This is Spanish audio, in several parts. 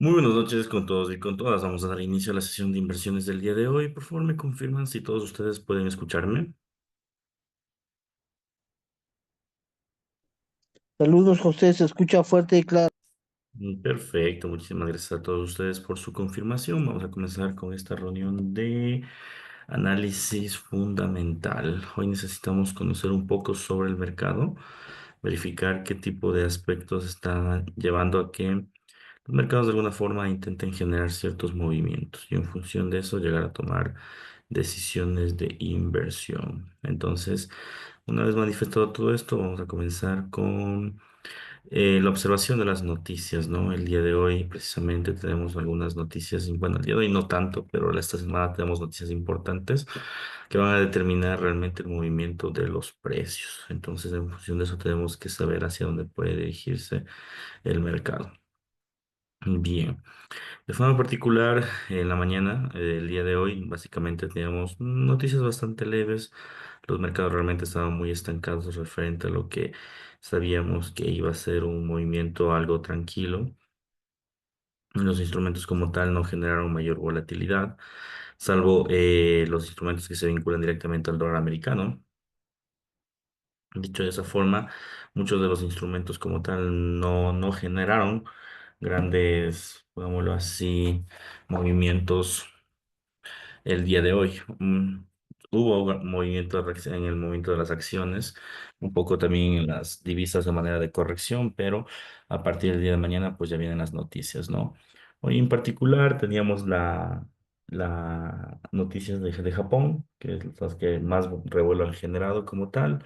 Muy buenas noches con todos y con todas. Vamos a dar inicio a la sesión de inversiones del día de hoy. Por favor, me confirman si todos ustedes pueden escucharme. Saludos, José, se escucha fuerte y claro. Perfecto, muchísimas gracias a todos ustedes por su confirmación. Vamos a comenzar con esta reunión de análisis fundamental. Hoy necesitamos conocer un poco sobre el mercado, verificar qué tipo de aspectos están llevando a que los mercados de alguna forma intenten generar ciertos movimientos y en función de eso llegar a tomar decisiones de inversión. Entonces, una vez manifestado todo esto, vamos a comenzar con la observación de las noticias, ¿no? El día de hoy precisamente tenemos algunas noticias, bueno, el día de hoy no tanto, pero esta semana tenemos noticias importantes que van a determinar realmente el movimiento de los precios. Entonces, en función de eso tenemos que saber hacia dónde puede dirigirse el mercado. Bien. De forma particular, en la mañana del día de hoy, básicamente teníamos noticias bastante leves. Los mercados realmente estaban muy estancados referente a lo que sabíamos que iba a ser un movimiento algo tranquilo. Los instrumentos como tal no generaron mayor volatilidad, salvo los instrumentos que se vinculan directamente al dólar americano. Dicho de esa forma, muchos de los instrumentos como tal no generaron grandes, digámoslo así, movimientos el día de hoy. Hubo movimiento en el movimiento de las acciones, un poco también en las divisas de manera de corrección, pero a partir del día de mañana pues ya vienen las noticias, ¿no? Hoy en particular teníamos la noticias de Japón, que es las que más revuelo han generado como tal,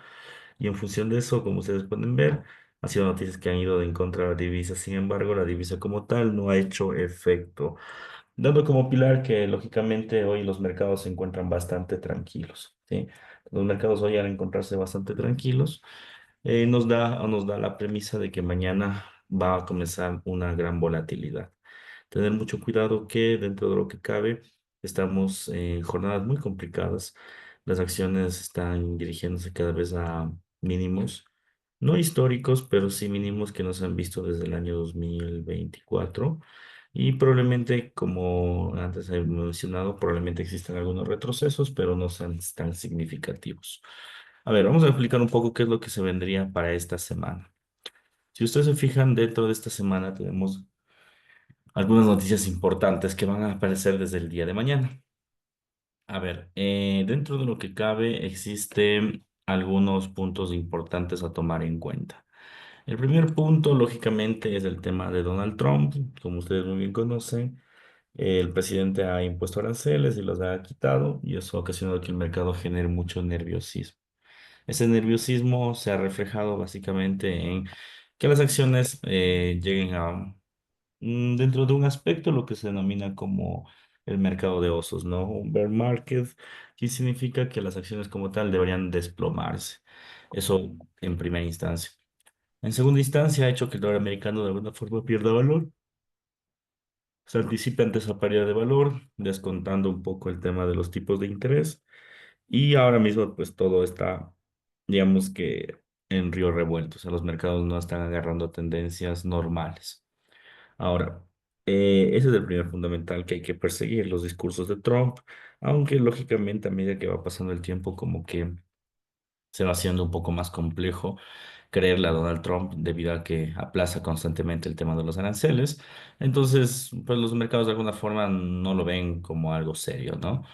y en función de eso, como ustedes pueden ver, han sido noticias que han ido en contra de la divisa. Sin embargo, la divisa como tal no ha hecho efecto, dando como pilar que lógicamente hoy los mercados se encuentran bastante tranquilos, ¿sí? Los mercados hoy al encontrarse bastante tranquilos, nos da la premisa de que mañana va a comenzar una gran volatilidad. Tener mucho cuidado que dentro de lo que cabe estamos en jornadas muy complicadas. Las acciones están dirigiéndose cada vez a mínimos, no históricos, pero sí mínimos que no se han visto desde el año 2024. Y probablemente, como antes he mencionado, probablemente existan algunos retrocesos, pero no sean tan significativos. A ver, vamos a explicar un poco qué es lo que se vendría para esta semana. Si ustedes se fijan, dentro de esta semana tenemos algunas noticias importantes que van a aparecer desde el día de mañana. A ver, dentro de lo que cabe, existen algunos puntos importantes a tomar en cuenta. El primer punto, lógicamente, es el tema de Donald Trump. Como ustedes muy bien conocen, el presidente ha impuesto aranceles y los ha quitado, y eso ha ocasionado que el mercado genere mucho nerviosismo. Ese nerviosismo se ha reflejado básicamente en que las acciones lleguen a dentro de un aspecto lo que se denomina como el mercado de osos, ¿no? Un bear market, que significa que las acciones como tal deberían desplomarse. Eso en primera instancia. En segunda instancia, ha hecho que el dólar americano de alguna forma pierda valor. Se anticipa ante esa pérdida de valor, descontando un poco el tema de los tipos de interés. Y ahora mismo, pues todo está, digamos que en río revuelto. O sea, los mercados no están agarrando tendencias normales. Ahora, ese es el primer fundamental que hay que perseguir, los discursos de Trump, aunque lógicamente a medida que va pasando el tiempo como que se va haciendo un poco más complejo creerle a Donald Trump debido a que aplaza constantemente el tema de los aranceles. Entonces, pues los mercados de alguna forma no lo ven como algo serio, ¿no?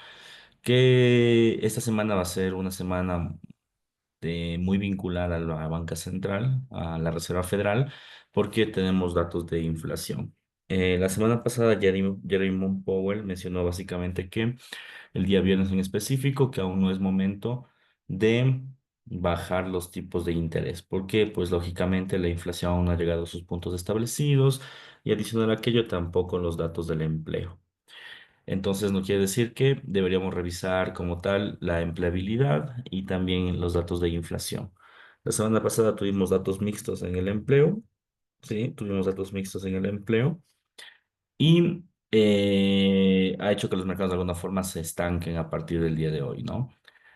Que esta semana va a ser una semana muy vinculada a la banca central, a la Reserva Federal, porque tenemos datos de inflación. La semana pasada Jerome Powell mencionó básicamente que el día viernes en específico, que aún no es momento de bajar los tipos de interés, porque pues lógicamente la inflación aún no ha llegado a sus puntos establecidos y adicional a aquello tampoco los datos del empleo. Entonces, no quiere decir que deberíamos revisar como tal la empleabilidad y también los datos de inflación. La semana pasada tuvimos datos mixtos en el empleo, sí, tuvimos datos mixtos en el empleo y ha hecho que los mercados de alguna forma se estanquen a partir del día de hoy, ¿no?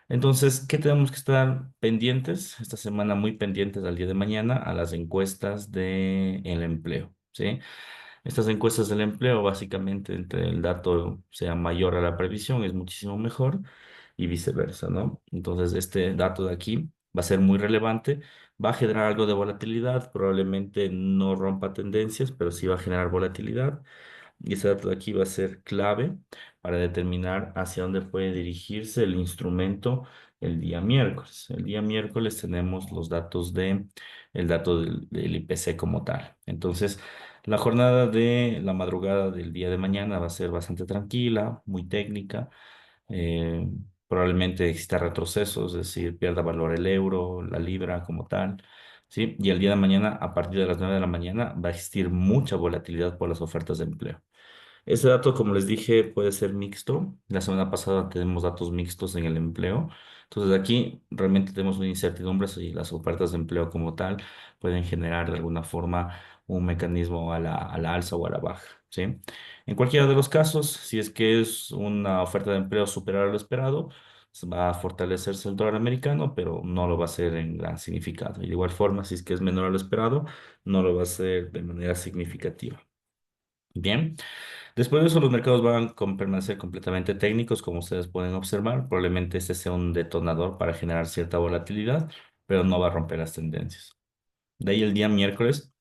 Entonces, ¿qué tenemos que estar pendientes? Esta semana muy pendientes al día de mañana a las encuestas de el empleo, ¿sí? Estas encuestas del empleo, básicamente, entre el dato sea mayor a la previsión, es muchísimo mejor y viceversa, ¿no? Entonces, este dato de aquí va a ser muy relevante, va a generar algo de volatilidad, probablemente no rompa tendencias, pero sí va a generar volatilidad. Y ese dato de aquí va a ser clave para determinar hacia dónde puede dirigirse el instrumento el día miércoles. El día miércoles tenemos los datos el dato del IPC como tal. Entonces, la jornada de la madrugada del día de mañana va a ser bastante tranquila, muy técnica. eh, Probablemente exista retrocesos, es decir, pierda valor el euro, la libra como tal. ¿Sí? Y el día de mañana, a partir de las 9 de la mañana, va a existir mucha volatilidad por las ofertas de empleo. Ese dato, como les dije, puede ser mixto. La semana pasada tenemos datos mixtos en el empleo. Entonces aquí realmente tenemos una incertidumbre si las ofertas de empleo como tal pueden generar de alguna forma un mecanismo a la alza o a la baja, ¿sí? En cualquiera de los casos, si es que es una oferta de empleo superior a lo esperado, pues va a fortalecerse el dólar americano, pero no lo va a hacer en gran significado. Y de igual forma, si es que es menor a lo esperado, no lo va a hacer de manera significativa. Bien. Después de eso, los mercados van a permanecer completamente técnicos, como ustedes pueden observar. Probablemente este sea un detonador para generar cierta volatilidad, pero no va a romper las tendencias. De ahí el día miércoles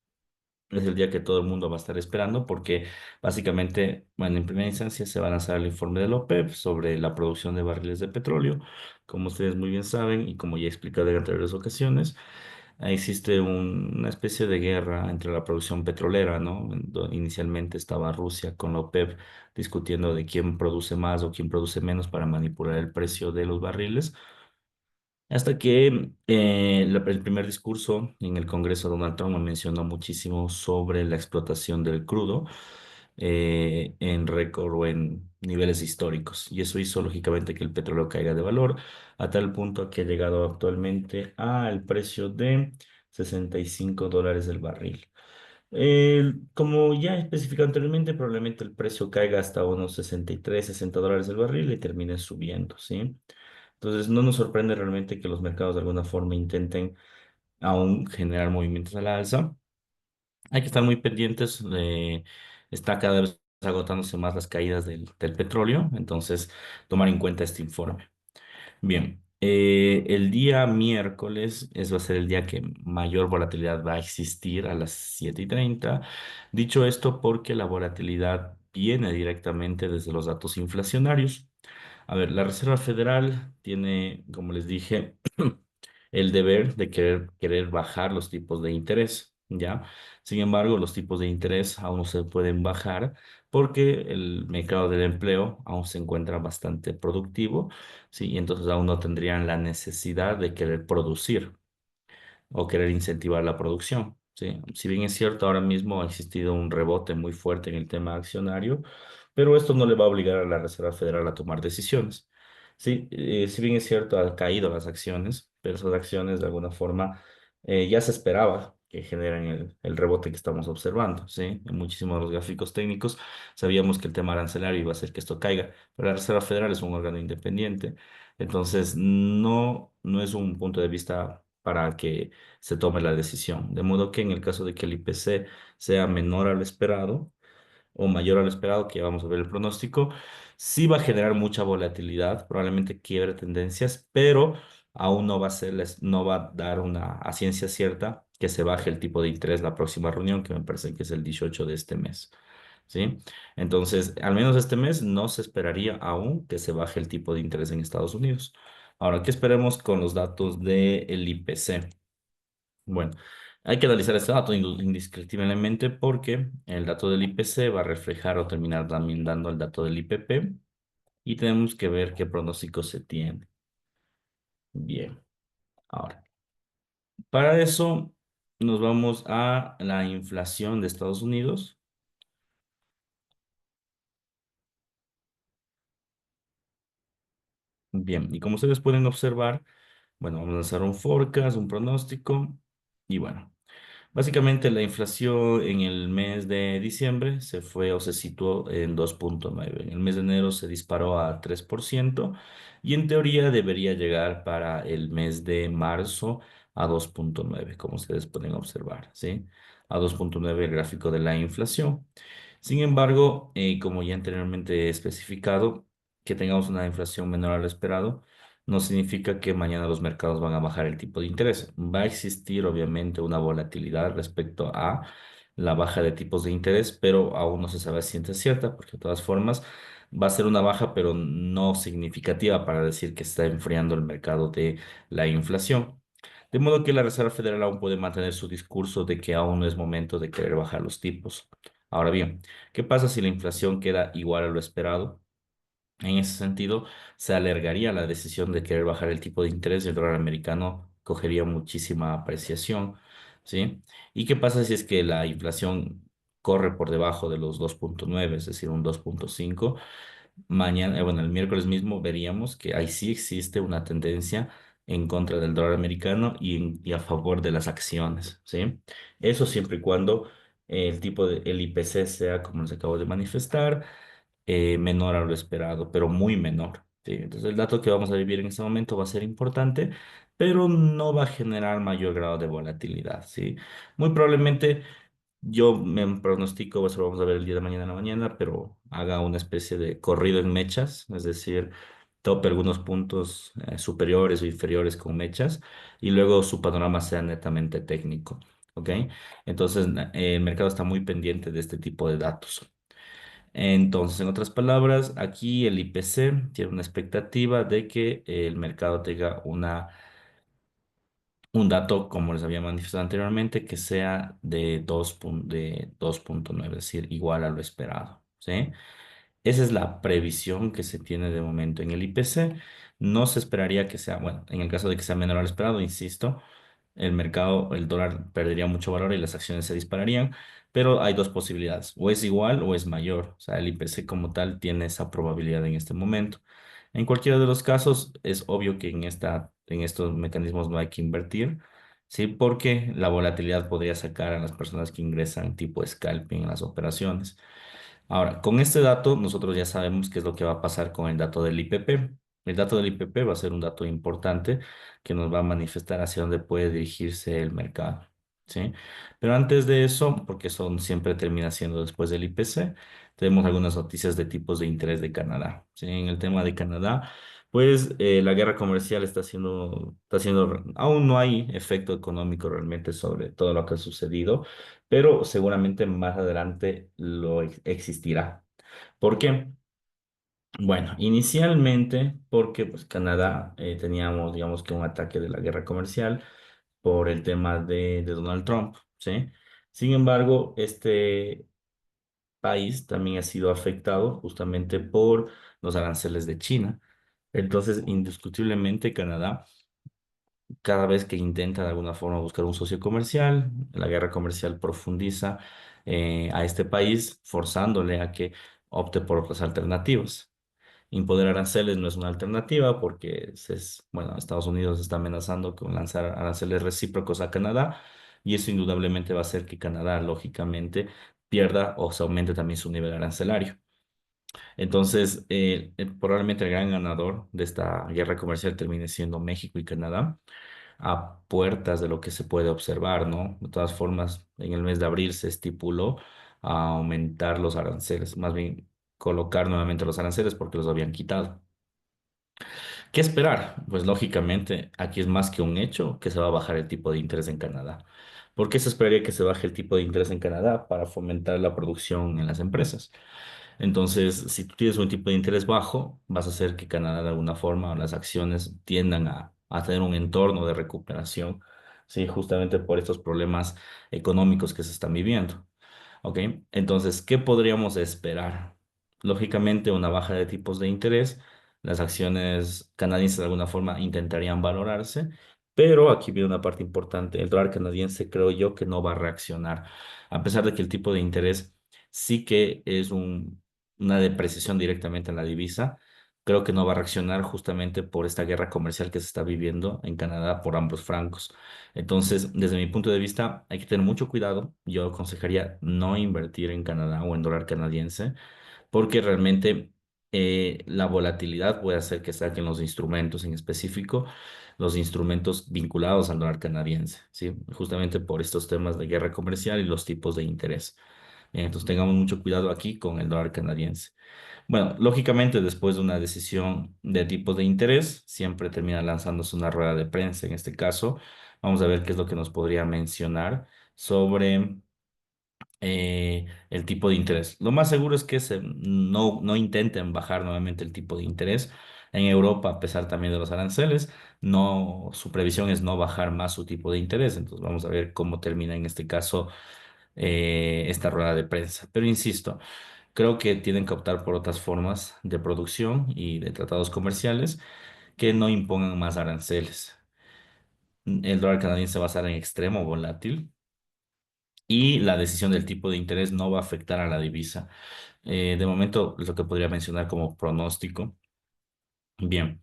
es el día que todo el mundo va a estar esperando porque básicamente, bueno, en primera instancia se va a lanzar el informe de la OPEP sobre la producción de barriles de petróleo. Como ustedes muy bien saben y como ya he explicado en anteriores ocasiones, existe una especie de guerra entre la producción petrolera, ¿no? Inicialmente estaba Rusia con la OPEP discutiendo de quién produce más o quién produce menos para manipular el precio de los barriles. Hasta que el primer discurso en el Congreso, Donald Trump mencionó muchísimo sobre la explotación del crudo en récord o en niveles históricos. Y eso hizo lógicamente que el petróleo caiga de valor a tal punto que ha llegado actualmente al precio de $65 el barril. Como ya especificado anteriormente, probablemente el precio caiga hasta unos 63, $60 el barril y termine subiendo, ¿sí? Entonces, no nos sorprende realmente que los mercados de alguna forma intenten aún generar movimientos a la alza. Hay que estar muy pendientes. Está cada vez agotándose más las caídas del petróleo, entonces tomar en cuenta este informe. Bien, el día miércoles va a ser el día que mayor volatilidad va a existir a las 7:30. Dicho esto, porque la volatilidad viene directamente desde los datos inflacionarios. A ver, la Reserva Federal tiene, como les dije, el deber de querer bajar los tipos de interés, ¿ya? Sin embargo, los tipos de interés aún no se pueden bajar porque el mercado del empleo aún se encuentra bastante productivo, ¿sí? Y entonces aún no tendrían la necesidad de querer producir o querer incentivar la producción, ¿sí? Si bien es cierto, ahora mismo ha existido un rebote muy fuerte en el tema accionario, pero esto no le va a obligar a la Reserva Federal a tomar decisiones. Sí, si bien es cierto, han caído las acciones, pero esas acciones de alguna forma ya se esperaba que generen el rebote que estamos observando, ¿sí? En muchísimos de los gráficos técnicos sabíamos que el tema arancelario iba a hacer que esto caiga, pero la Reserva Federal es un órgano independiente, entonces no es un punto de vista para que se tome la decisión. De modo que en el caso de que el IPC sea menor a lo esperado o mayor a lo esperado, que ya vamos a ver el pronóstico, sí va a generar mucha volatilidad, probablemente quiebre tendencias, pero aún no va a ser, no va a dar una a ciencia cierta que se baje el tipo de interés la próxima reunión, que me parece que es el 18 de este mes. ¿Sí? Entonces, al menos este mes no se esperaría aún que se baje el tipo de interés en Estados Unidos. Ahora, ¿qué esperemos con los datos del IPC? Bueno, hay que analizar este dato indiscutiblemente porque el dato del IPC va a reflejar o terminar también dando el dato del IPP y tenemos que ver qué pronóstico se tiene. Bien, ahora, para eso nos vamos a la inflación de Estados Unidos. Bien, y como ustedes pueden observar, bueno, vamos a lanzar un forecast, un pronóstico y bueno. Básicamente la inflación en el mes de diciembre se fue o se situó en 2,9. En el mes de enero se disparó a 3% y en teoría debería llegar para el mes de marzo a 2,9, como ustedes pueden observar, ¿sí? a 2,9 el gráfico de la inflación. Sin embargo, como ya anteriormente he especificado, que tengamos una inflación menor a lo esperado no significa que mañana los mercados van a bajar el tipo de interés. Va a existir obviamente una volatilidad respecto a la baja de tipos de interés, pero aún no se sabe a ciencia cierta, porque de todas formas va a ser una baja, pero no significativa para decir que está enfriando el mercado de la inflación. De modo que la Reserva Federal aún puede mantener su discurso de que aún no es momento de querer bajar los tipos. Ahora bien, ¿qué pasa si la inflación queda igual a lo esperado? En ese sentido, se alargaría la decisión de querer bajar el tipo de interés y el dólar americano cogería muchísima apreciación, ¿sí? ¿Y qué pasa si es que la inflación corre por debajo de los 2,9, es decir, un 2,5? Mañana, bueno, el miércoles mismo veríamos que ahí sí existe una tendencia en contra del dólar americano y a favor de las acciones, ¿sí? Eso siempre y cuando el tipo de, el IPC sea, como les acabo de manifestar, menor a lo esperado, pero muy menor, ¿sí? Entonces el dato que vamos a vivir en este momento va a ser importante, pero no va a generar mayor grado de volatilidad, ¿sí? Muy probablemente yo me pronostico, eso lo vamos a ver el día de mañana en la mañana, pero haga una especie de corrido en mechas, es decir, tope algunos puntos superiores o inferiores con mechas y luego su panorama sea netamente técnico, ¿ok? Entonces el mercado está muy pendiente de este tipo de datos. Entonces, en otras palabras, aquí el IPC tiene una expectativa de que el mercado tenga un dato, como les había manifestado anteriormente, que sea de 2,9, es decir, igual a lo esperado, ¿sí? Esa es la previsión que se tiene de momento en el IPC. No se esperaría que sea, bueno, en el caso de que sea menor a lo esperado, insisto, el mercado, el dólar perdería mucho valor y las acciones se dispararían, pero hay dos posibilidades, o es igual o es mayor, o sea, el IPC como tal tiene esa probabilidad en este momento. En cualquiera de los casos, es obvio que en estos mecanismos no hay que invertir, ¿sí? Porque la volatilidad podría sacar a las personas que ingresan tipo scalping en las operaciones. Ahora, con este dato, nosotros ya sabemos qué es lo que va a pasar con el dato del IPP. El dato del IPP va a ser un dato importante que nos va a manifestar hacia dónde puede dirigirse el mercado, ¿sí? Pero antes de eso, porque son siempre termina siendo después del IPC, tenemos algunas noticias de tipos de interés de Canadá, ¿sí? En el tema de Canadá, pues la guerra comercial aún no hay efecto económico realmente sobre todo lo que ha sucedido, pero seguramente más adelante existirá. ¿Por qué? Bueno, inicialmente porque pues, Canadá teníamos, digamos que un ataque de la guerra comercial por el tema de Donald Trump, ¿sí? Sin embargo, este país también ha sido afectado justamente por los aranceles de China. Entonces, indiscutiblemente, Canadá cada vez que intenta de alguna forma buscar un socio comercial, la guerra comercial profundiza a este país, forzándole a que opte por otras alternativas. Imponer aranceles no es una alternativa porque bueno, Estados Unidos está amenazando con lanzar aranceles recíprocos a Canadá y eso indudablemente va a hacer que Canadá, lógicamente, pierda o se aumente también su nivel arancelario. Entonces, probablemente el gran ganador de esta guerra comercial termine siendo México y Canadá a puertas de lo que se puede observar, ¿no? De todas formas, en el mes de abril se estipuló a aumentar los aranceles, más bien colocar nuevamente los aranceles porque los habían quitado. ¿Qué esperar? Pues lógicamente aquí es más que un hecho que se va a bajar el tipo de interés en Canadá. ¿Por qué se esperaría que se baje el tipo de interés en Canadá? Para fomentar la producción en las empresas. Entonces, si tú tienes un tipo de interés bajo, vas a hacer que Canadá de alguna forma o las acciones tiendan a tener un entorno de recuperación, ¿sí? Justamente por estos problemas económicos que se están viviendo. ¿Ok? Entonces, ¿qué podríamos esperar? Lógicamente, una baja de tipos de interés. Las acciones canadienses de alguna forma intentarían valorarse, pero aquí viene una parte importante. El dólar canadiense creo yo que no va a reaccionar, a pesar de que el tipo de interés sí que es una depreciación directamente en la divisa. Creo que no va a reaccionar justamente por esta guerra comercial que se está viviendo en Canadá por ambos francos. Entonces, desde mi punto de vista, hay que tener mucho cuidado. Yo aconsejaría no invertir en Canadá o en dólar canadiense, porque realmente la volatilidad puede hacer que saquen los instrumentos, en específico los instrumentos vinculados al dólar canadiense, ¿sí? Justamente por estos temas de guerra comercial y los tipos de interés. Entonces tengamos mucho cuidado aquí con el dólar canadiense. Bueno, lógicamente después de una decisión de tipos de interés, siempre termina lanzándose una rueda de prensa. En este caso, vamos a ver qué es lo que nos podría mencionar sobre el tipo de interés. Lo más seguro es que no intenten bajar nuevamente el tipo de interés. En Europa, a pesar también de los aranceles, no, su previsión es no bajar más su tipo de interés. Entonces vamos a ver cómo termina en este caso esta rueda de prensa. Pero insisto, creo que tienen que optar por otras formas de producción y de tratados comerciales que no impongan más aranceles. El dólar canadiense va a estar en extremo volátil y la decisión del tipo de interés no va a afectar a la divisa. De momento, es lo que podría mencionar como pronóstico. Bien.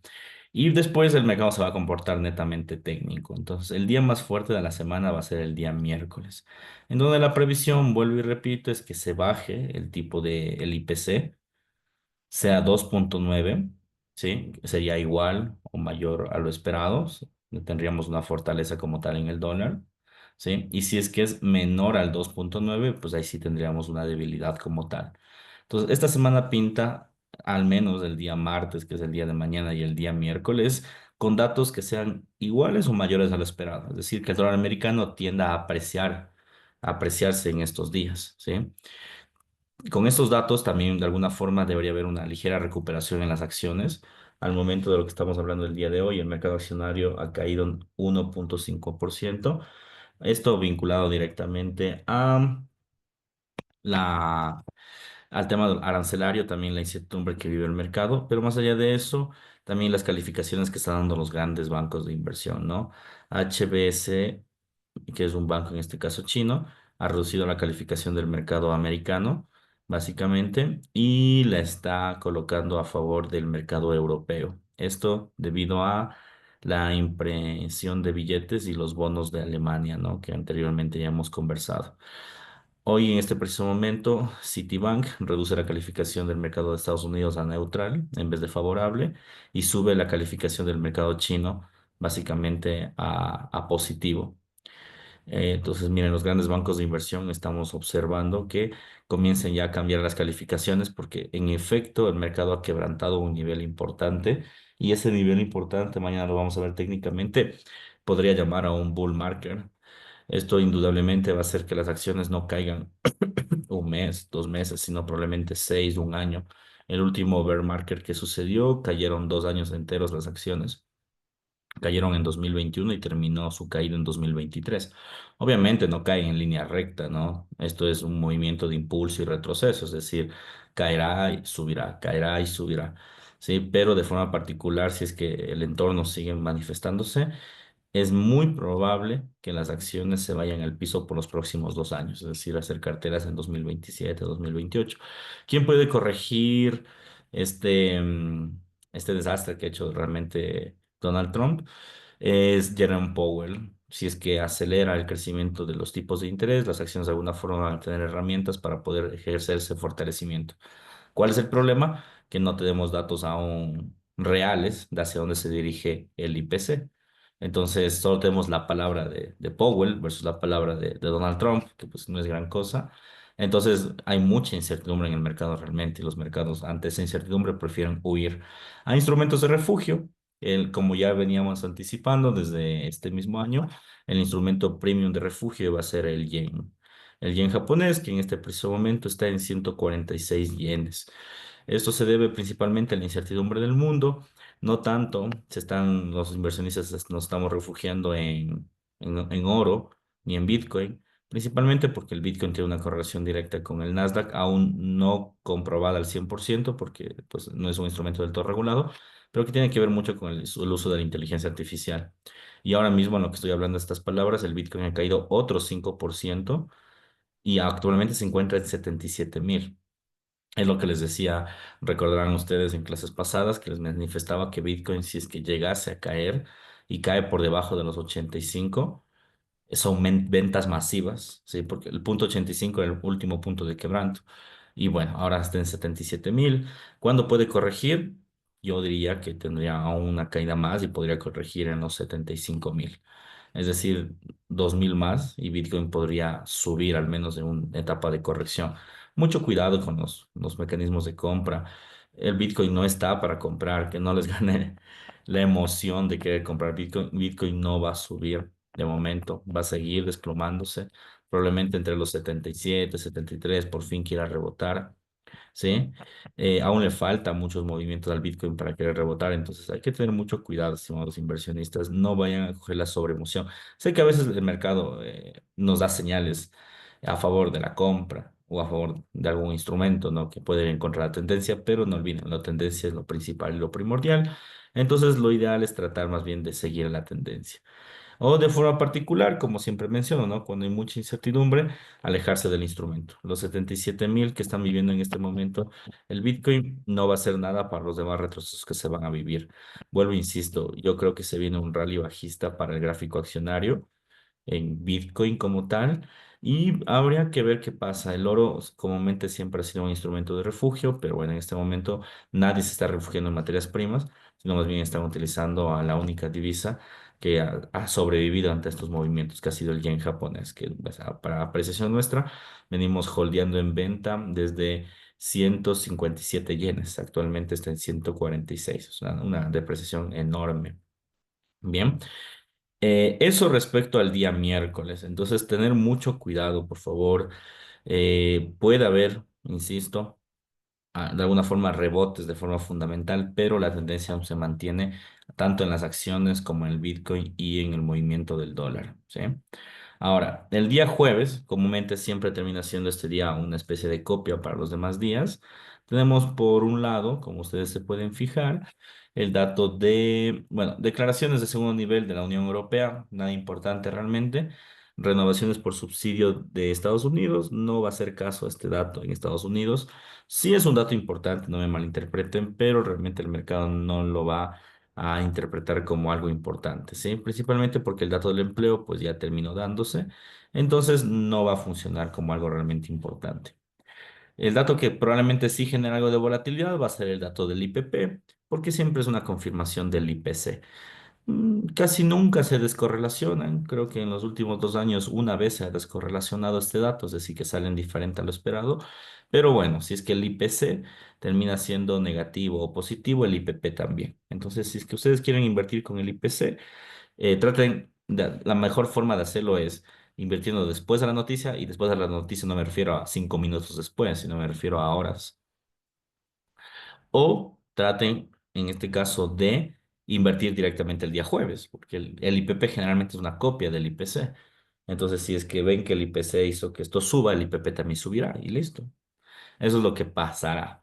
Y después el mercado se va a comportar netamente técnico. Entonces, el día más fuerte de la semana va a ser el día miércoles, en donde la previsión, vuelvo y repito, es que se baje el tipo de el IPC sea 2,9, ¿sí? Sería igual o mayor a lo esperado. Tendríamos una fortaleza como tal en el dólar, ¿sí? Y si es que es menor al 2,9, pues ahí sí tendríamos una debilidad como tal. Entonces, esta semana pinta, al menos el día martes, que es el día de mañana, y el día miércoles, con datos que sean iguales o mayores a lo esperado. Es decir, que el dólar americano tienda a apreciarse en estos días, ¿sí? Con estos datos también de alguna forma debería haber una ligera recuperación en las acciones. Al momento de lo que estamos hablando el día de hoy, el mercado accionario ha caído en 1,5%. Esto vinculado directamente a la, al tema arancelario, también la incertidumbre que vive el mercado, pero más allá de eso, también las calificaciones que están dando los grandes bancos de inversión, ¿no? HBS, que es un banco en este caso chino, ha reducido la calificación del mercado americano, básicamente, y la está colocando a favor del mercado europeo. Esto debido a la impresión de billetes y los bonos de Alemania, ¿no? Que anteriormente ya hemos conversado. Hoy, en este preciso momento, Citibank reduce la calificación del mercado de Estados Unidos a neutral en vez de favorable y sube la calificación del mercado chino básicamente a positivo. Entonces, miren, los grandes bancos de inversión estamos observando que comiencen ya a cambiar las calificaciones porque en efecto el mercado ha quebrantado un nivel importante y ese nivel importante, mañana lo vamos a ver técnicamente, podría llamar a un bull market. Esto indudablemente va a hacer que las acciones no caigan un mes, 2 meses, sino probablemente 6, un año. El último bear market que sucedió, cayeron 2 años enteros las acciones. Cayeron en 2021 y terminó su caída en 2023. Obviamente no caen en línea recta, ¿no? Esto es un movimiento de impulso y retroceso, es decir, caerá y subirá, ¿sí? Pero de forma particular, si es que el entorno sigue manifestándose, es muy probable que las acciones se vayan al piso por los próximos 2 años, es decir, hacer carteras en 2027, 2028. ¿Quién puede corregir este, este desastre que ha hecho realmente Donald Trump? Es Jerome Powell. Si es que acelera el crecimiento de los tipos de interés, las acciones de alguna forma van a tener herramientas para poder ejercer ese fortalecimiento. ¿Cuál es el problema? Que no tenemos datos aún reales de hacia dónde se dirige el IPC. Entonces, solo tenemos la palabra de Powell versus la palabra de Donald Trump, que pues no es gran cosa. Entonces, hay mucha incertidumbre en el mercado realmente y los mercados ante esa incertidumbre prefieren huir a instrumentos de refugio. Como ya veníamos anticipando desde este mismo año, el instrumento premium de refugio va a ser el yen. El yen japonés, que en este preciso momento está en 146 yenes. Esto se debe principalmente a la incertidumbre del mundo. No tanto, los inversionistas nos estamos refugiando en oro ni en Bitcoin, principalmente porque el Bitcoin tiene una correlación directa con el Nasdaq, aún no comprobada al 100%, porque pues, no es un instrumento del todo regulado, pero que tiene que ver mucho con el uso de la inteligencia artificial. Y ahora mismo, en lo que estoy hablando de estas palabras, el Bitcoin ha caído otro 5% y actualmente se encuentra en 77,000. Es lo que les decía, recordarán ustedes en clases pasadas que les manifestaba que Bitcoin, si es que llegase a caer y cae por debajo de los 85, son ventas masivas, ¿sí? Porque el punto 85 era el último punto de quebranto. y bueno, ahora está en 77.000. ¿Cuándo puede corregir? Yo diría que tendría aún una caída más y podría corregir en los 75.000. Es decir, 2.000 más y Bitcoin podría subir al menos en una etapa de corrección. Mucho cuidado con los mecanismos de compra. El Bitcoin no está para comprar, que no les gane la emoción de querer comprar Bitcoin. Bitcoin no va a subir de momento, va a seguir desplomándose. Probablemente entre los 77, 73 por fin quiera rebotar. ¿Sí? Aún le falta muchos movimientos al Bitcoin para querer rebotar, entonces hay que tener mucho cuidado, estimados inversionistas, no vayan a coger la sobreemoción. Sé que a veces el mercado nos da señales a favor de la compra o a favor de algún instrumento, ¿no? Que puede ir en contra de la tendencia, pero no olviden, la tendencia es lo principal y lo primordial, entonces lo ideal es tratar más bien de seguir la tendencia. O de forma particular, como siempre menciono, ¿no? Cuando hay mucha incertidumbre, alejarse del instrumento. Los 77.000 que están viviendo en este momento, el Bitcoin no va a ser nada para los demás retrocesos que se van a vivir. Vuelvo, insisto, yo creo que se viene un rally bajista para el gráfico accionario en Bitcoin como tal. Y habría que ver qué pasa. El oro comúnmente siempre ha sido un instrumento de refugio, pero bueno, en este momento nadie se está refugiando en materias primas, sino más bien están utilizando a la única divisa que ha sobrevivido ante estos movimientos, que ha sido el yen japonés, que pues, para apreciación nuestra, venimos holdeando en venta desde 157 yenes, actualmente está en 146, o sea, una depreciación enorme. Bien. Eso respecto al día miércoles. Entonces, tener mucho cuidado, por favor. Puede haber, insisto, de alguna forma rebotes de forma fundamental, pero la tendencia aún se mantiene tanto en las acciones como en el Bitcoin y en el movimiento del dólar, ¿sí? Ahora, el día jueves, comúnmente siempre termina siendo este día una especie de copia para los demás días. Tenemos por un lado, como ustedes se pueden fijar, el dato de, bueno, declaraciones de segundo nivel de la Unión Europea, nada importante realmente. Renovaciones por subsidio de Estados Unidos, no va a hacer caso a este dato en Estados Unidos. Sí es un dato importante, no me malinterpreten, pero realmente el mercado no lo va a interpretar como algo importante, ¿sí? Principalmente porque el dato del empleo pues ya terminó dándose, entonces no va a funcionar como algo realmente importante. El dato que probablemente sí genera algo de volatilidad va a ser el dato del IPP, porque siempre es una confirmación del IPC. Casi nunca se descorrelacionan. Creo que en los últimos 2 años una vez se ha descorrelacionado este dato, es decir, que salen diferente a lo esperado. Pero bueno, si es que el IPC termina siendo negativo o positivo, el IPP también. Entonces, si es que ustedes quieren invertir con el IPC, la mejor forma de hacerlo es invirtiendo después de la noticia, y después de la noticia no me refiero a 5 minutos después, sino me refiero a horas. O traten, en este caso, de invertir directamente el día jueves, porque el IPP generalmente es una copia del IPC. Entonces, si es que ven que el IPC hizo que esto suba, el IPP también subirá y listo. Eso es lo que pasará,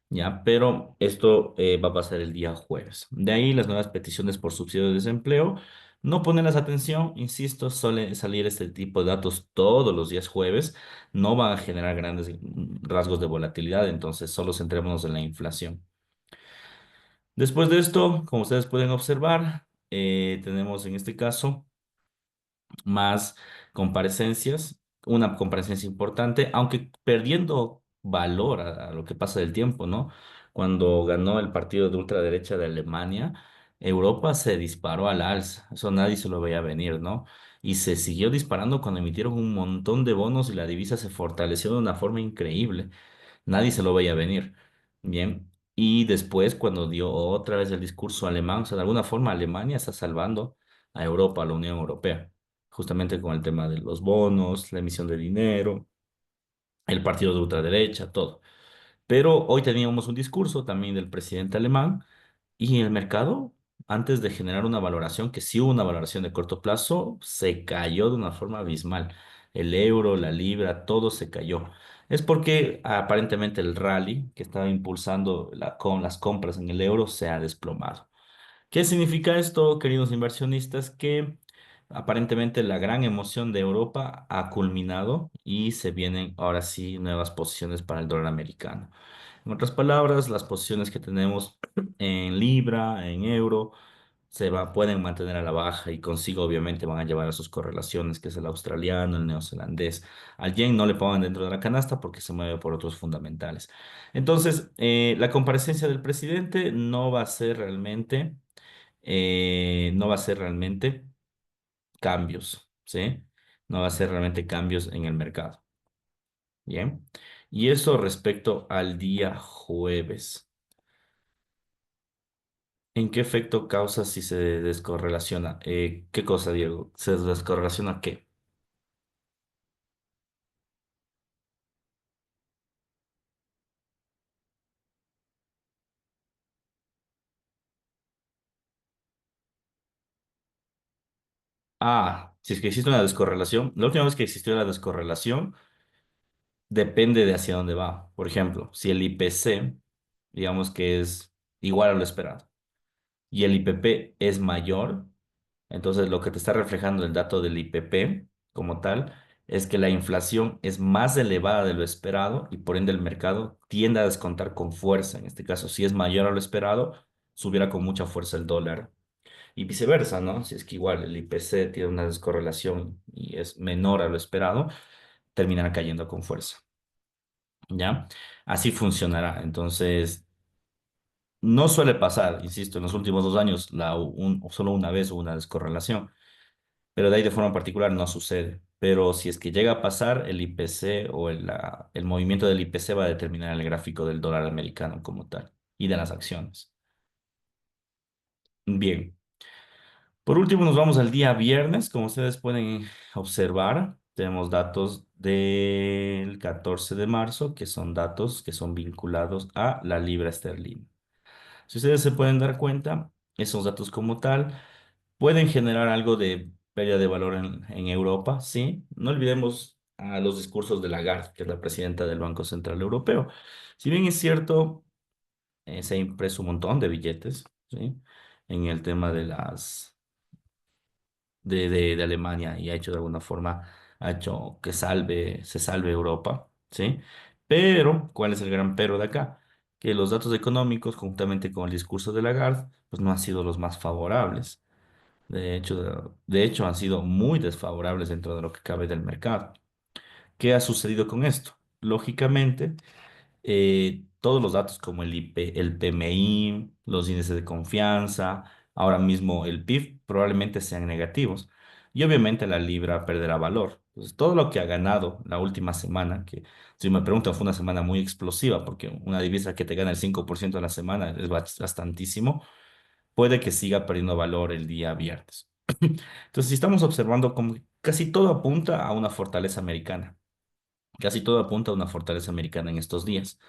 ¿ya? Pero esto va a pasar el día jueves. De ahí las nuevas peticiones por subsidio de desempleo. No ponerles atención, insisto, suele salir este tipo de datos todos los días jueves. No van a generar grandes rasgos de volatilidad, entonces solo centrémonos en la inflación. Después de esto, como ustedes pueden observar, tenemos en este caso más comparecencias, una comparecencia importante, aunque perdiendo valor a lo que pasa del tiempo, ¿no? Cuando ganó el partido de ultraderecha de Alemania, Europa se disparó al alza, eso nadie se lo veía venir, ¿no? Y se siguió disparando cuando emitieron un montón de bonos y la divisa se fortaleció de una forma increíble. Nadie se lo veía venir. Bien. Y después, cuando dio otra vez el discurso alemán, o sea, de alguna forma Alemania está salvando a Europa, a la Unión Europea, justamente con el tema de los bonos, la emisión de dinero, el partido de ultraderecha, todo. Pero hoy teníamos un discurso también del presidente alemán y el mercado, antes de generar una valoración, que sí hubo una valoración de corto plazo, se cayó de una forma abismal. El euro, la libra, todo se cayó. Es porque aparentemente el rally que estaba impulsando con las compras en el euro se ha desplomado. ¿Qué significa esto, queridos inversionistas? Que aparentemente la gran emoción de Europa ha culminado y se vienen ahora sí nuevas posiciones para el dólar americano. En otras palabras, las posiciones que tenemos en libra, en euro, pueden mantener a la baja y consigo obviamente van a llevar a sus correlaciones, que es el australiano, el neozelandés. Al yen no le pongan dentro de la canasta porque se mueve por otros fundamentales. Entonces, la comparecencia del presidente no va a ser realmente, no va a ser realmente cambios, ¿sí? No va a ser realmente cambios en el mercado. Bien. Y eso respecto al día jueves. ¿En qué efecto causa si se descorrelaciona? ¿Qué cosa, Diego? ¿Se descorrelaciona qué? Ah, si es que existe una descorrelación, la última vez que existió la descorrelación depende de hacia dónde va. Por ejemplo, si el IPC, digamos que es igual a lo esperado, y el IPP es mayor, entonces lo que te está reflejando el dato del IPP como tal es que la inflación es más elevada de lo esperado y por ende el mercado tiende a descontar con fuerza. En este caso, si es mayor a lo esperado, subiera con mucha fuerza el dólar. Y viceversa, ¿no? Si es que igual el IPC tiene una descorrelación y es menor a lo esperado, terminará cayendo con fuerza. ¿Ya? Así funcionará. Entonces, no suele pasar, insisto, en los últimos 2 años solo una vez hubo una descorrelación, pero de ahí de forma particular no sucede. Pero si es que llega a pasar, el IPC o el movimiento del IPC va a determinar el gráfico del dólar americano como tal y de las acciones. Bien, por último nos vamos al día viernes. Como ustedes pueden observar, tenemos datos del 14 de marzo, que son datos que son vinculados a la libra esterlina. Si ustedes se pueden dar cuenta, esos datos como tal pueden generar algo de pérdida de valor en Europa, sí. No olvidemos a los discursos de Lagarde, que es la presidenta del Banco Central Europeo. Si bien es cierto, se ha impreso un montón de billetes, sí, en el tema de Alemania y ha hecho de alguna forma, ha hecho que se salve Europa, ¿sí? Pero, ¿cuál es el gran pero de acá? Que los datos económicos, juntamente con el discurso de Lagarde, pues no han sido los más favorables. De hecho, han sido muy desfavorables dentro de lo que cabe del mercado. ¿Qué ha sucedido con esto? Lógicamente, todos los datos como el IP, el PMI, los índices de confianza, ahora mismo el PIB probablemente sean negativos. Y obviamente la libra perderá valor. Entonces, todo lo que ha ganado la última semana, que si me preguntan fue una semana muy explosiva, porque una divisa que te gana el 5% a la semana es bastantísimo, puede que siga perdiendo valor el día viernes. Entonces, si estamos observando como que casi todo apunta a una fortaleza americana. Casi todo apunta a una fortaleza americana en estos días.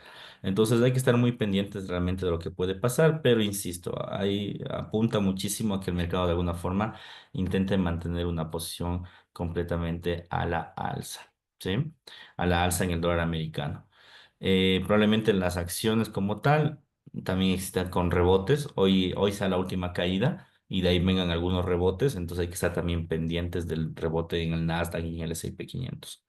Entonces hay que estar muy pendientes realmente de lo que puede pasar, pero insisto, ahí apunta muchísimo a que el mercado de alguna forma intente mantener una posición completamente a la alza, ¿sí? A la alza en el dólar americano. Probablemente las acciones como tal también existan con rebotes. Hoy sea la última caída y de ahí vengan algunos rebotes, entonces hay que estar también pendientes del rebote en el Nasdaq y en el S&P 500.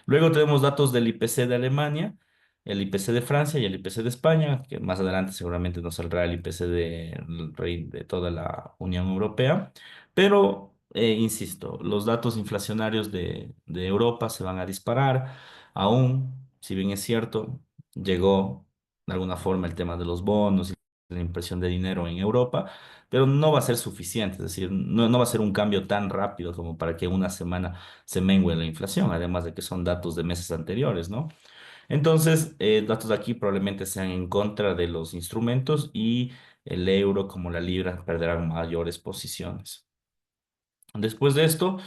Luego tenemos datos del IPC de Alemania, el IPC de Francia y el IPC de España, que más adelante seguramente nos saldrá el IPC de toda la Unión Europea. Pero, insisto, los datos inflacionarios de Europa se van a disparar. Aún, si bien es cierto, llegó de alguna forma el tema de los bonos y la impresión de dinero en Europa, pero no va a ser suficiente, es decir, no va a ser un cambio tan rápido como para que una semana se mengue la inflación, además de que son datos de meses anteriores, ¿no? Entonces, datos de aquí probablemente sean en contra de los instrumentos y el euro como la libra perderán mayores posiciones. Después de esto,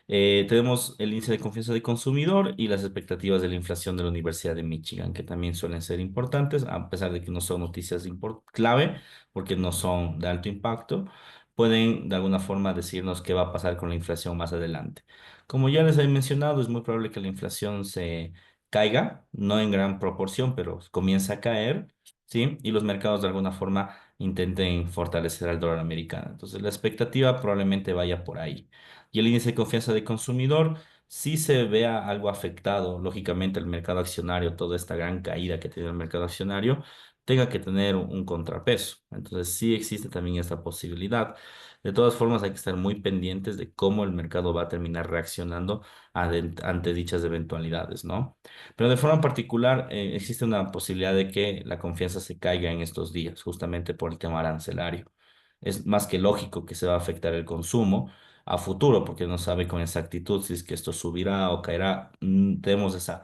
tenemos el índice de confianza del consumidor y las expectativas de la inflación de la Universidad de Michigan, que también suelen ser importantes, a pesar de que no son noticias clave, porque no son de alto impacto, pueden de alguna forma decirnos qué va a pasar con la inflación más adelante. Como ya les he mencionado, es muy probable que la inflación se caiga, no en gran proporción, pero comienza a caer, ¿sí? Y los mercados de alguna forma intenten fortalecer al dólar americano. Entonces, la expectativa probablemente vaya por ahí. Y el índice de confianza del consumidor sí se vea algo afectado, lógicamente, el mercado accionario, toda esta gran caída que tiene el mercado accionario, tenga que tener un contrapeso. Entonces sí existe también esta posibilidad. De todas formas, hay que estar muy pendientes de cómo el mercado va a terminar reaccionando ante dichas eventualidades, ¿no? Pero de forma particular, existe una posibilidad de que la confianza se caiga en estos días, justamente por el tema arancelario. Es más que lógico que se va a afectar el consumo a futuro, porque no sabe con exactitud si es que esto subirá o caerá. Tenemos esa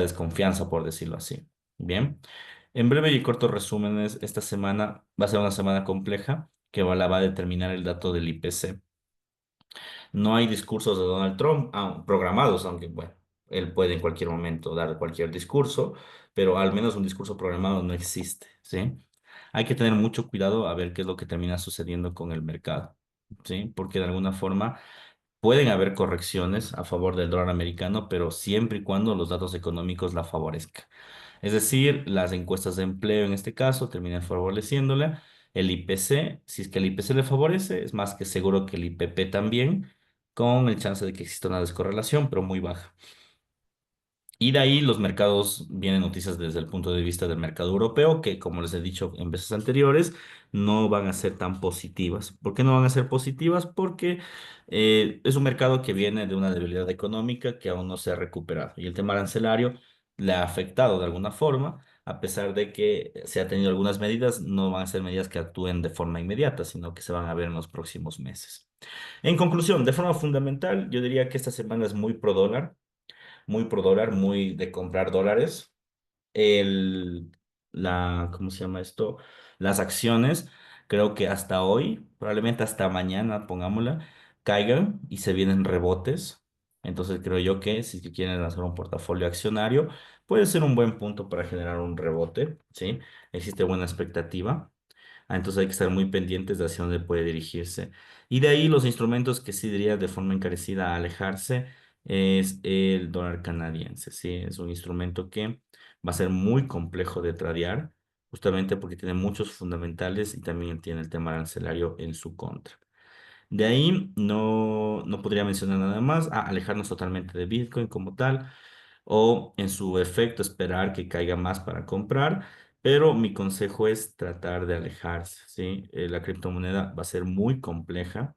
desconfianza, por decirlo así. Bien. En breve y corto resúmenes, esta semana va a ser una semana compleja que la va a determinar el dato del IPC. No hay discursos de Donald Trump programados, aunque bueno, él puede en cualquier momento dar cualquier discurso, pero al menos un discurso programado no existe, ¿sí? Hay que tener mucho cuidado a ver qué es lo que termina sucediendo con el mercado, ¿sí? Porque de alguna forma pueden haber correcciones a favor del dólar americano, pero siempre y cuando los datos económicos la favorezcan. Es decir, las encuestas de empleo en este caso terminan favoreciéndola. El IPC, si es que el IPC le favorece, es más que seguro que el IPP también, con el chance de que exista una descorrelación, pero muy baja. Y de ahí los mercados, vienen noticias desde el punto de vista del mercado europeo, que como les he dicho en veces anteriores, no van a ser tan positivas. ¿Por qué no van a ser positivas? Porque es un mercado que viene de una debilidad económica que aún no se ha recuperado. Y el tema arancelario le ha afectado de alguna forma, a pesar de que se ha tenido algunas medidas, no van a ser medidas que actúen de forma inmediata, sino que se van a ver en los próximos meses. En conclusión, de forma fundamental, yo diría que esta semana es muy pro dólar, muy de comprar dólares. El, ¿Cómo se llama esto? Las acciones, creo que hasta hoy, probablemente hasta mañana, pongámosla, caigan y se vienen rebotes. Entonces creo yo que si que quieren lanzar un portafolio accionario, puede ser un buen punto para generar un rebote, ¿sí? Existe buena expectativa. Entonces hay que estar muy pendientes de hacia dónde puede dirigirse. Y de ahí los instrumentos que sí diría de forma encarecida a alejarse es el dólar canadiense, ¿sí? Es un instrumento que va a ser muy complejo de tradear, justamente porque tiene muchos fundamentales y también tiene el tema arancelario en su contra. De ahí no podría mencionar nada más, alejarnos totalmente de Bitcoin como tal, o en su efecto esperar que caiga más para comprar, pero mi consejo es tratar de alejarse, ¿sí? La criptomoneda va a ser muy compleja,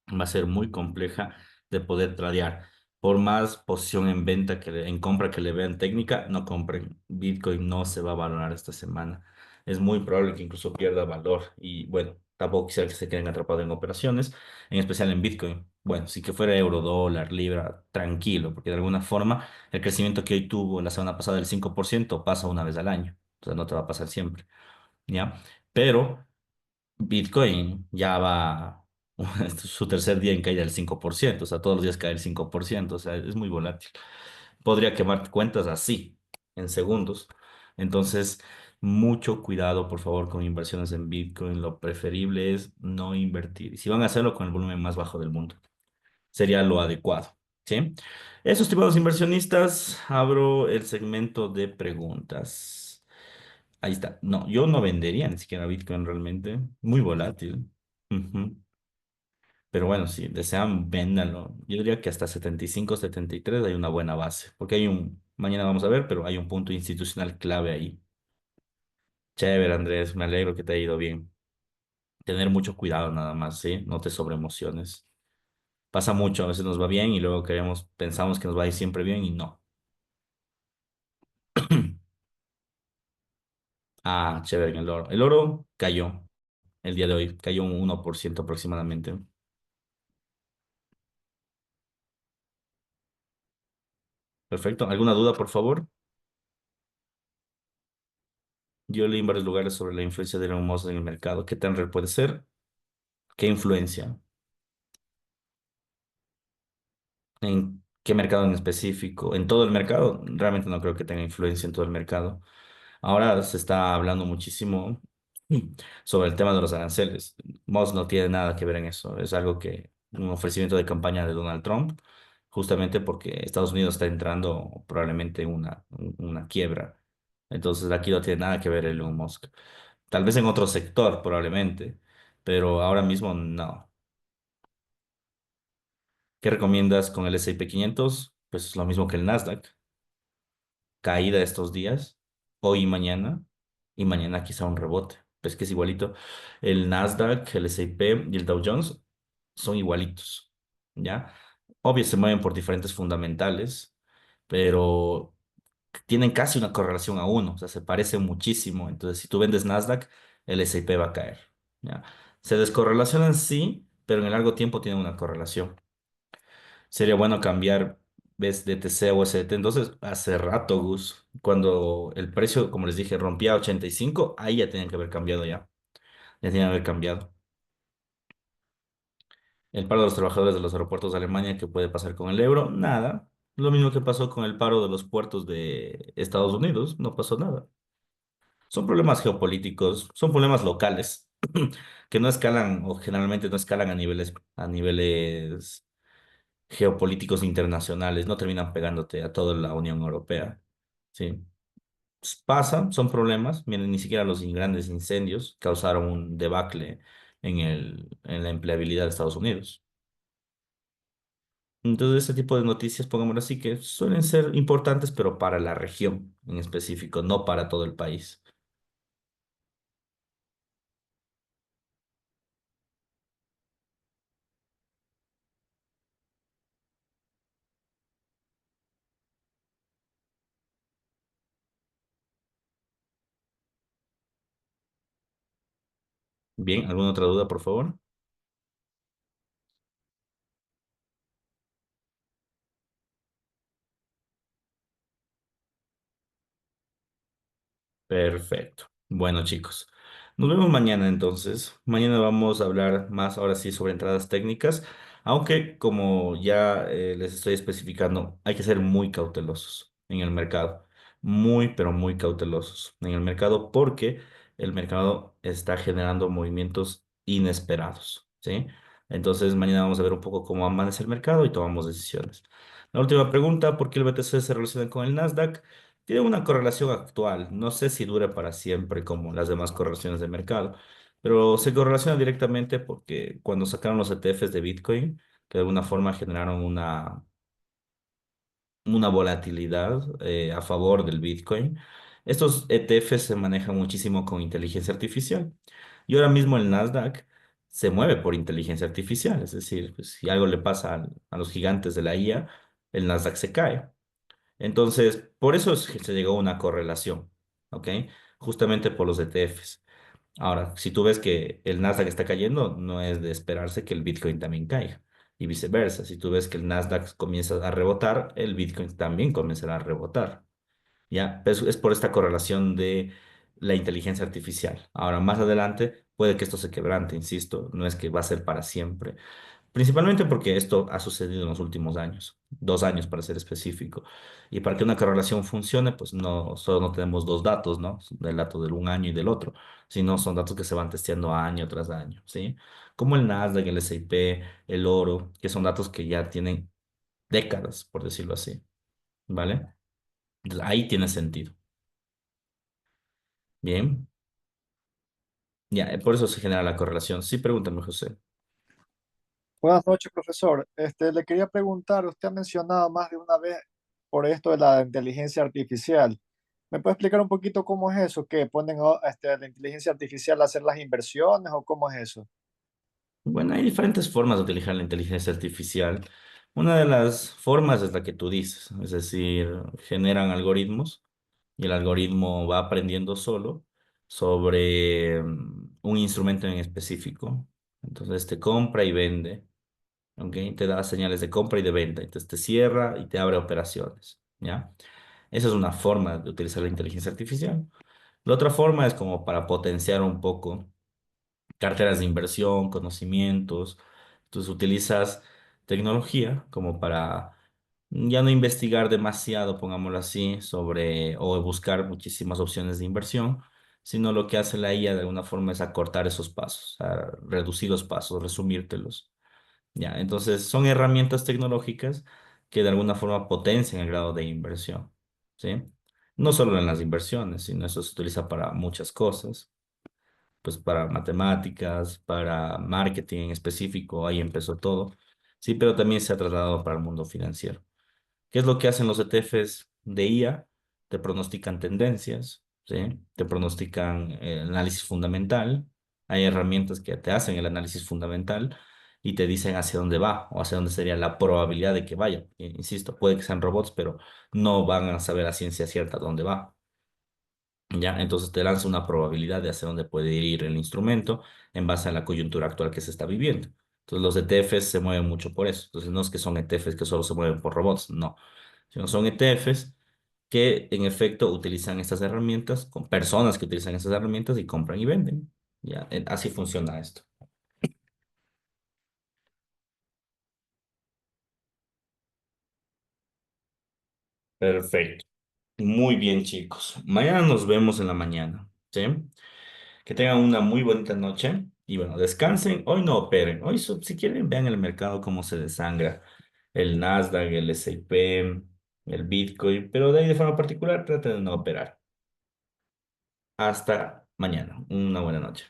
va a ser muy compleja de poder tradear. Por más posición en venta en compra que le vean técnica, no compren. Bitcoin no se va a valorar esta semana. Es muy probable que incluso pierda valor. Y bueno, tampoco quisiera que se queden atrapados en operaciones, en especial en Bitcoin. Bueno, si que fuera euro, dólar, libra, tranquilo, porque de alguna forma el crecimiento que hoy tuvo la semana pasada del 5% pasa una vez al año. O sea, no te va a pasar siempre, ¿ya? Pero Bitcoin ya va su tercer día en caída del 5%, o sea, todos los días cae el 5%, o sea, es muy volátil. Podría quemar cuentas así, en segundos. Entonces, mucho cuidado, por favor, con inversiones en Bitcoin. Lo preferible es no invertir. Y si van a hacerlo con el volumen más bajo del mundo, sería lo adecuado, ¿sí? Eso, estimados inversionistas, abro el segmento de preguntas. Ahí está. No, yo no vendería ni siquiera Bitcoin realmente. Muy volátil. Ujú. Pero bueno, si desean, véndanlo. Yo diría que hasta 75, 73 hay una buena base. Porque mañana vamos a ver, pero hay un punto institucional clave ahí. Chévere, Andrés, me alegro que te haya ido bien. Tener mucho cuidado nada más, ¿sí? No te sobreemociones. Pasa mucho, a veces nos va bien y luego pensamos que nos va a ir siempre bien y no. Chévere en el oro. El oro cayó el día de hoy, cayó un 1% aproximadamente. Perfecto. ¿Alguna duda, por favor? Yo leí en varios lugares sobre la influencia de Elon Musk en el mercado. ¿Qué tan real puede ser? ¿Qué influencia? ¿En qué mercado en específico? ¿En todo el mercado? Realmente no creo que tenga influencia en todo el mercado. Ahora se está hablando muchísimo sobre el tema de los aranceles. Musk no tiene nada que ver en eso. Es algo un ofrecimiento de campaña de Donald Trump, justamente porque Estados Unidos está entrando probablemente en una quiebra. Entonces aquí no tiene nada que ver Elon Musk. Tal vez en otro sector, probablemente, pero ahora mismo no. ¿Qué recomiendas con el S&P 500? Pues lo mismo que el Nasdaq, caída estos días, hoy y mañana. y mañana quizá un rebote. Es que es igualito. El Nasdaq, el S&P y el Dow Jones son igualitos, ¿ya? Obvio, se mueven por diferentes fundamentales, pero tienen casi una correlación a uno, o sea, se parecen muchísimo. Entonces, si tú vendes Nasdaq, el S&P va a caer, ¿ya? Se descorrelacionan, sí, pero en el largo tiempo tienen una correlación. Sería bueno cambiar, ves, DTC o SDT. Entonces, hace rato, Gus, cuando el precio, como les dije, rompía 85, ahí ya tenían que haber cambiado ya. Ya tenían que haber cambiado. El paro de los trabajadores de los aeropuertos de Alemania, ¿qué puede pasar con el euro? Nada. Lo mismo que pasó con el paro de los puertos de Estados Unidos, no pasó nada. Son problemas geopolíticos, son problemas locales que no escalan o generalmente no escalan a niveles geopolíticos internacionales, no terminan pegándote a toda la Unión Europea. Sí. Pasa, son problemas. Miren, ni siquiera los grandes incendios causaron un debacle en la empleabilidad de Estados Unidos. Entonces, este tipo de noticias, pongámoslo así, que suelen ser importantes, pero para la región en específico, no para todo el país. Bien, ¿alguna otra duda, por favor? Perfecto. Bueno, chicos, nos vemos mañana entonces. Mañana vamos a hablar más ahora sí sobre entradas técnicas, aunque como ya les estoy especificando, hay que ser muy cautelosos en el mercado. Muy, pero muy cautelosos en el mercado porque el mercado está generando movimientos inesperados, ¿sí? Entonces mañana vamos a ver un poco cómo amanece el mercado y tomamos decisiones. La última pregunta, ¿por qué el BTC se relaciona con el Nasdaq? Tiene una correlación actual, no sé si dure para siempre como las demás correlaciones de mercado, pero se correlaciona directamente porque cuando sacaron los ETFs de Bitcoin, que de alguna forma generaron una volatilidad a favor del Bitcoin, estos ETFs se manejan muchísimo con inteligencia artificial. Y ahora mismo el Nasdaq se mueve por inteligencia artificial, es decir, pues, si algo le pasa a los gigantes de la IA, el Nasdaq se cae. Entonces, por eso es que se llegó a una correlación, ¿ok? Justamente por los ETFs. Ahora, si tú ves que el Nasdaq está cayendo, no es de esperarse que el Bitcoin también caiga. Y viceversa, si tú ves que el Nasdaq comienza a rebotar, el Bitcoin también comenzará a rebotar. ¿Ya? Es por esta correlación de la inteligencia artificial. Ahora, más adelante, puede que esto se quebrante, insisto, no es que va a ser para siempre. Principalmente porque esto ha sucedido en los últimos años, 2 años para ser específico. Y para que una correlación funcione, pues no, solo no tenemos dos datos, ¿no? Del dato del un año y del otro, sino son datos que se van testeando año tras año, ¿sí? Como el Nasdaq, el S&P, el oro, que son datos que ya tienen décadas, por decirlo así, ¿vale? Entonces, ahí tiene sentido. Bien, ya, por eso se genera la correlación. Sí, pregúntame, José. Buenas noches, profesor. Le quería preguntar, usted ha mencionado más de una vez por esto de la inteligencia artificial. ¿Me puede explicar un poquito cómo es eso? ¿Que ponen la inteligencia artificial a hacer las inversiones o cómo es eso? Bueno, hay diferentes formas de utilizar la inteligencia artificial. Una de las formas es la que tú dices, es decir, generan algoritmos y el algoritmo va aprendiendo solo sobre un instrumento en específico. Entonces te compra y vende, ¿ok? Te da señales de compra y de venta, entonces te cierra y te abre operaciones, ¿ya? Esa es una forma de utilizar la inteligencia artificial. La otra forma es como para potenciar un poco carteras de inversión, conocimientos. Entonces utilizas tecnología como para ya no investigar demasiado, pongámoslo así, sobre o buscar muchísimas opciones de inversión, sino lo que hace la IA de alguna forma es acortar esos pasos, a reducir los pasos, resumírtelos. Ya, entonces son herramientas tecnológicas que de alguna forma potencian el grado de inversión, ¿sí? No solo en las inversiones, sino eso se utiliza para muchas cosas pues para matemáticas, para marketing en específico, ahí empezó todo. Sí, pero también se ha trasladado para el mundo financiero. ¿Qué es lo que hacen los ETFs de IA? Te pronostican tendencias, ¿sí? Te pronostican el análisis fundamental. Hay herramientas que te hacen el análisis fundamental y te dicen hacia dónde va o hacia dónde sería la probabilidad de que vaya. Insisto, puede que sean robots, pero no van a saber a ciencia cierta dónde va. ¿Ya? Entonces te lanza una probabilidad de hacia dónde puede ir el instrumento en base a la coyuntura actual que se está viviendo. Entonces los ETFs se mueven mucho por eso. Entonces no es que son ETFs que solo se mueven por robots, no, sino son ETFs que en efecto utilizan estas herramientas con personas que utilizan estas herramientas y compran y venden. ¿Ya? Así funciona esto. Perfecto. Muy bien, chicos. Mañana nos vemos en la mañana. ¿Sí? Que tengan una muy bonita noche y bueno, descansen. Hoy no operen. Hoy, si quieren, vean el mercado cómo se desangra. El Nasdaq, el S&P, el Bitcoin, pero de ahí de forma particular traten de no operar. Hasta mañana. Una buena noche.